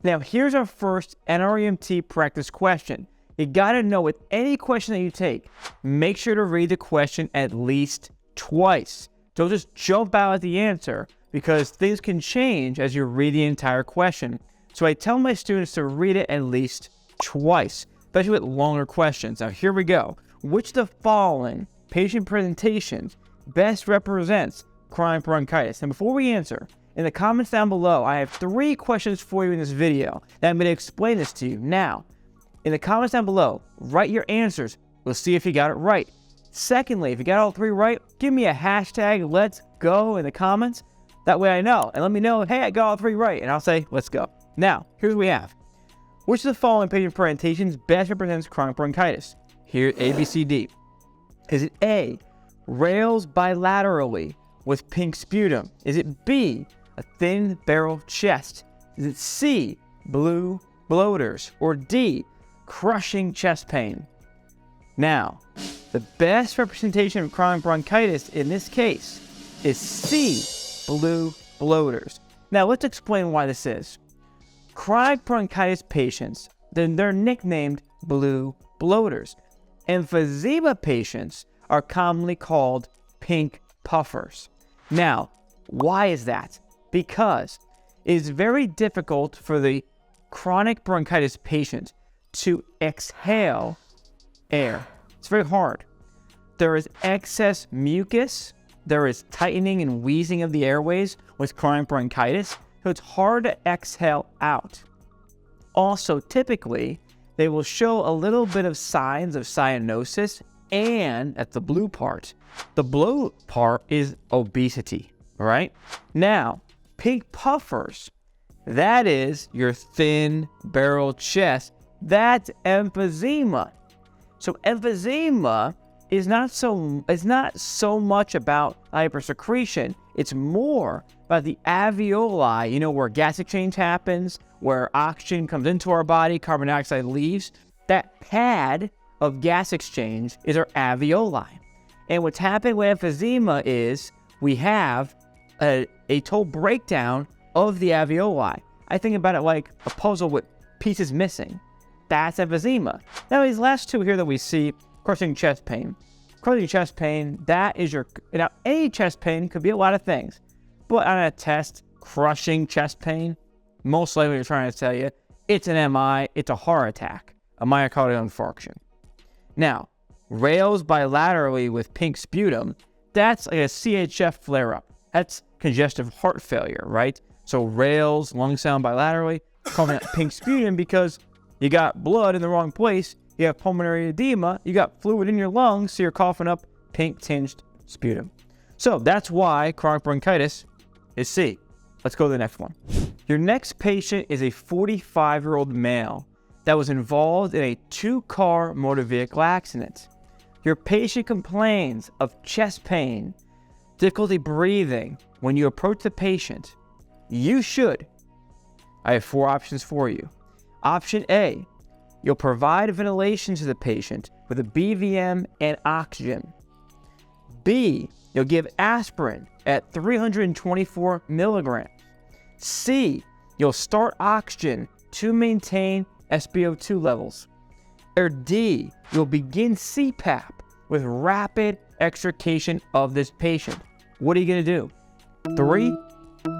Now, here's our first NREMT practice question. You gotta know with any question that you take, make sure to read the question at least twice. Don't just jump out at the answer because things can change as you read the entire question. So I tell my students to read it at least twice, especially with longer questions. Now, here we go. Which of the following patient presentations best represents chronic bronchitis? And before we answer, in the comments down below, I have 3 questions for you in this video that I'm going to explain this to you. Now, in the comments down below, write your answers. We'll see if you got it right. Secondly, if you got all 3 right, give me a hashtag let's go in the comments. That way I know. And let me know, hey, I got all 3 right. And I'll say, let's go. Now, here's what we have. Which of the following patient presentations best represents chronic bronchitis? Here, A, B, C, D. Is it A, rails bilaterally with pink sputum? Is it B, a thin barrel chest? Is it C, blue bloaters? Or D, crushing chest pain? Now, the best representation of chronic bronchitis in this case is C, blue bloaters. Now, let's explain why this is. Chronic bronchitis patients, they're nicknamed blue bloaters. Emphysema patients are commonly called pink puffers. Now, why is that? Because it is very difficult for the chronic bronchitis patient to exhale air. It's very hard. There is excess mucus. There is tightening and wheezing of the airways with chronic bronchitis, so it's hard to exhale out. Also, typically, they will show a little bit of signs of cyanosis, and that's the blue part. The blue part is obesity, all right? Now, pink puffers, that is your thin barrel chest. That's emphysema. So emphysema is not so much about hypersecretion. It's more about the alveoli, you know, where gas exchange happens, where oxygen comes into our body, carbon dioxide leaves. That pad of gas exchange is our alveoli. And what's happening with emphysema is we have a total breakdown of the alveoli. I think about it like a puzzle with pieces missing. That's emphysema. Now, these last 2 here that we see, crushing chest pain. Crushing chest pain, that is your, now any chest pain could be a lot of things, but on a test, crushing chest pain, most likely they're trying to tell you it's an MI, it's a heart attack, a myocardial infarction. Now, rails bilaterally with pink sputum, that's like a CHF flare-up. That's congestive heart failure, right? So rails, lung sound bilaterally, calling it pink sputum because you got blood in the wrong place, you have pulmonary edema, you got fluid in your lungs, so you're coughing up pink-tinged sputum. So that's why chronic bronchitis is C. Let's go to the next one. Your next patient is a 45-year-old male that was involved in a 2-car motor vehicle accident. Your patient complains of chest pain, difficulty breathing. When you approach the patient, you should. I have 4 options for you. Option A, you'll provide ventilation to the patient with a BVM and oxygen. B, you'll give aspirin at 324 milligrams. C, you'll start oxygen to maintain SpO2 levels. Or D, you'll begin CPAP with rapid extrication of this patient. What are you going to do? 3,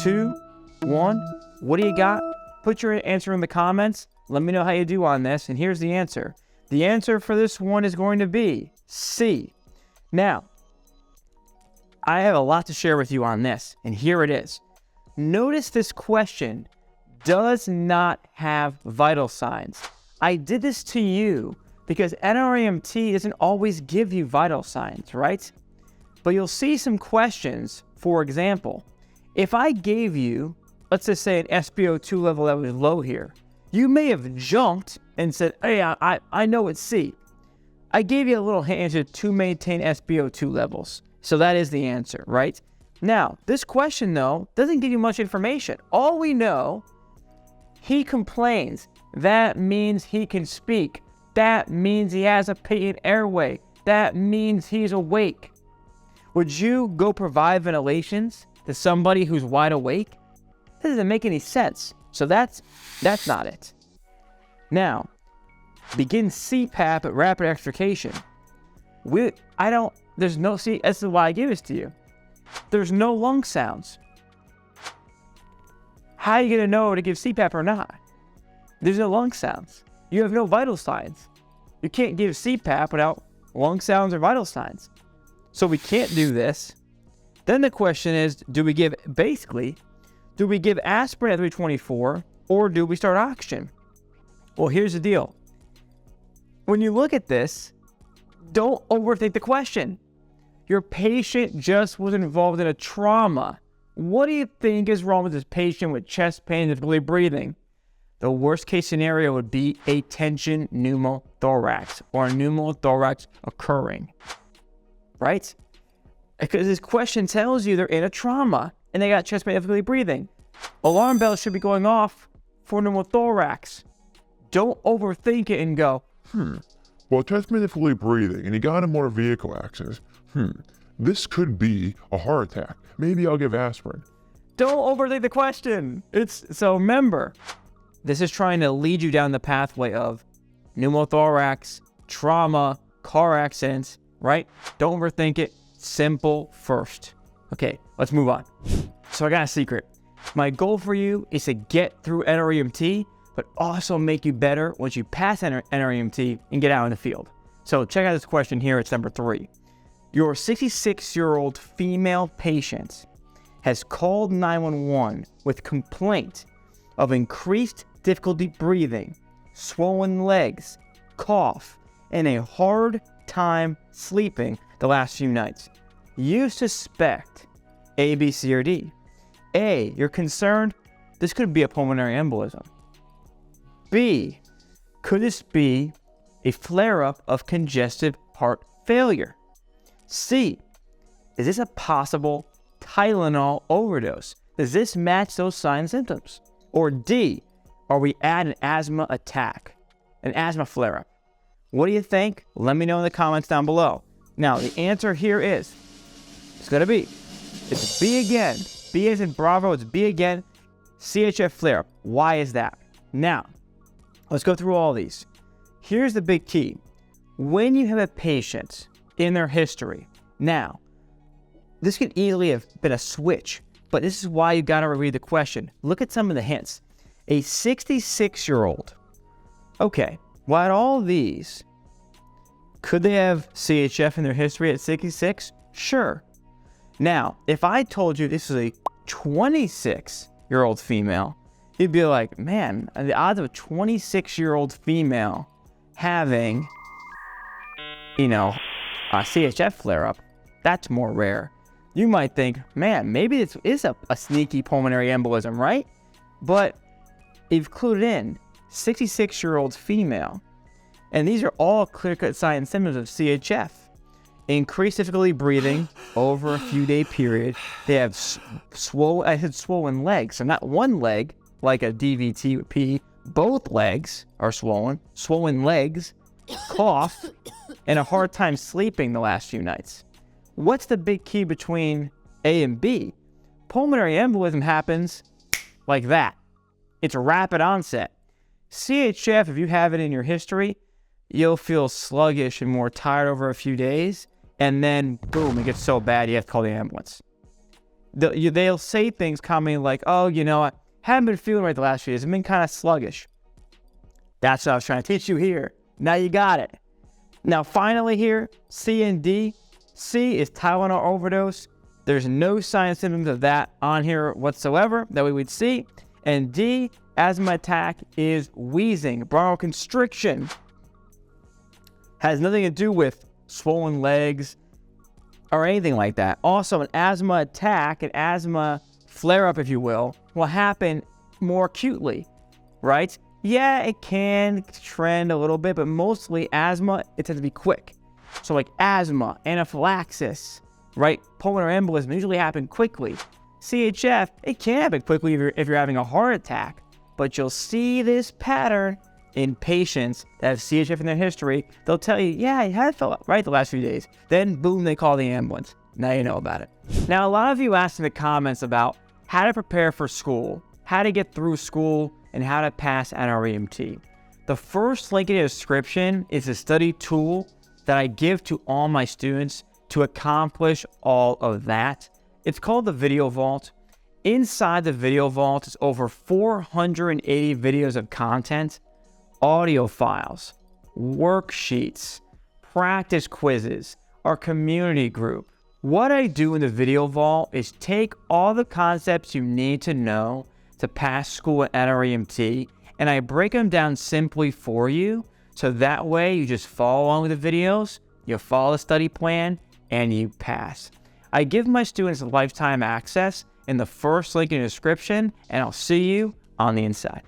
2, 1. What do you got? Put your answer in the comments. Let me know how you do on this. And here's the answer. The answer for this one is going to be C. Now, I have a lot to share with you on this, and here it is. Notice this question does not have vital signs. I did this to you because NREMT doesn't always give you vital signs, right? But you'll see some questions. For example, if I gave you, let's just say an SpO2 level that was low here, you may have jumped and said, hey, I know it's C. I gave you a little hint to maintain SpO2 levels. So that is the answer, right? Now, this question, though, doesn't give you much information. All we know, he complains. That means he can speak. That means he has a patent airway. That means he's awake. Would you go provide ventilations to somebody who's wide awake? That doesn't make any sense. So that's not it. Now, begin CPAP at rapid extrication. There's no, see, this is why I give this to you. There's no lung sounds. How are you going to know to give CPAP or not? There's no lung sounds. You have no vital signs. You can't give CPAP without lung sounds or vital signs. So we can't do this. Then the question is, do we give aspirin at 324 or do we start oxygen? Well, here's the deal. When you look at this, don't overthink the question. Your patient just was involved in a trauma. What do you think is wrong with this patient with chest pain and difficulty breathing? The worst case scenario would be a tension pneumothorax or a pneumothorax occurring, right? Because this question tells you they're in a trauma and they got chest pain and difficulty breathing. Alarm bells should be going off for pneumothorax. Don't overthink it and go, well, chest pain and difficulty breathing and he got in a motor vehicle accident. This could be a heart attack. Maybe I'll give aspirin. Don't overthink the question. So remember, this is trying to lead you down the pathway of pneumothorax, trauma, car accidents, right? Don't overthink it. Simple first. Okay, let's move on. So I got a secret. My goal for you is to get through NREMT, but also make you better once you pass NREMT and get out in the field. So check out this question here. It's number 3. Your 66-year-old female patient has called 911 with complaint of increased difficulty breathing, swollen legs, cough, and a hard time sleeping the last few nights. You suspect A, B, C, or D. A, you're concerned this could be a pulmonary embolism. B, could this be a flare-up of congestive heart failure? C, is this a possible Tylenol overdose? Does this match those signs and symptoms? Or D, are we at an asthma attack, an asthma flare-up? What do you think? Let me know in the comments down below. Now, the answer here is, it's going to be, it's B again. B as in Bravo, it's B again. CHF flare-up. Why is that? Now, let's go through all these. Here's the big key. When you have a patient in their history, now, this could easily have been a switch, but this is why you got to reread the question. Look at some of the hints. A 66-year-old. Okay, well, at all these, could they have CHF in their history at 66? Sure. Now, if I told you this is a 26-year-old female, you'd be like, man, the odds of a 26-year-old female having, a CHF flare-up, that's more rare. You might think, man, maybe this is a sneaky pulmonary embolism, right? But you've clued in 66-year-old female, and these are all clear-cut signs and symptoms of CHF. Increased difficulty breathing over a few-day period. They have swollen legs, so not one leg like a DVT would be. Both legs are swollen legs, cough, and a hard time sleeping the last few nights. What's the big key between A and B? Pulmonary embolism happens like that. It's a rapid onset. CHF, if you have it in your history, you'll feel sluggish and more tired over a few days, and then boom, it gets so bad you have to call the ambulance. They'll say things coming like, oh, I haven't been feeling right the last few days. I've been kind of sluggish. That's what I was trying to teach you here. Now you got it. Now finally here, C and D. C is Tylenol overdose. There's no sign and symptoms of that on here whatsoever that we would see. And D, asthma attack, is wheezing, bronchoconstriction. Has nothing to do with swollen legs or anything like that. Also, an asthma attack, an asthma flare-up, if you will happen more acutely, right? Yeah, it can trend a little bit, but mostly asthma, it tends to be quick. So like asthma, anaphylaxis, right? Pulmonary embolism usually happen quickly. CHF, it can happen quickly if you're having a heart attack, but you'll see this pattern in patients that have CHF in their history. They'll tell you, yeah, I had felt right the last few days. Then boom, they call the ambulance. Now you know about it. Now, a lot of you asked in the comments about how to prepare for school how to get through school, and how to pass NREMT. The first link in the description is a study tool that I give to all my students to accomplish all of that. It's called the Video Vault. Inside the Video Vault is over 480 videos of content, audio files, worksheets, practice quizzes, our community group. What I do in the Video Vault is take all the concepts you need to know to pass school at NREMT, and I break them down simply for you, so that way you just follow along with the videos, you follow the study plan, and you pass. I give my students lifetime access in the first link in the description, and I'll see you on the inside.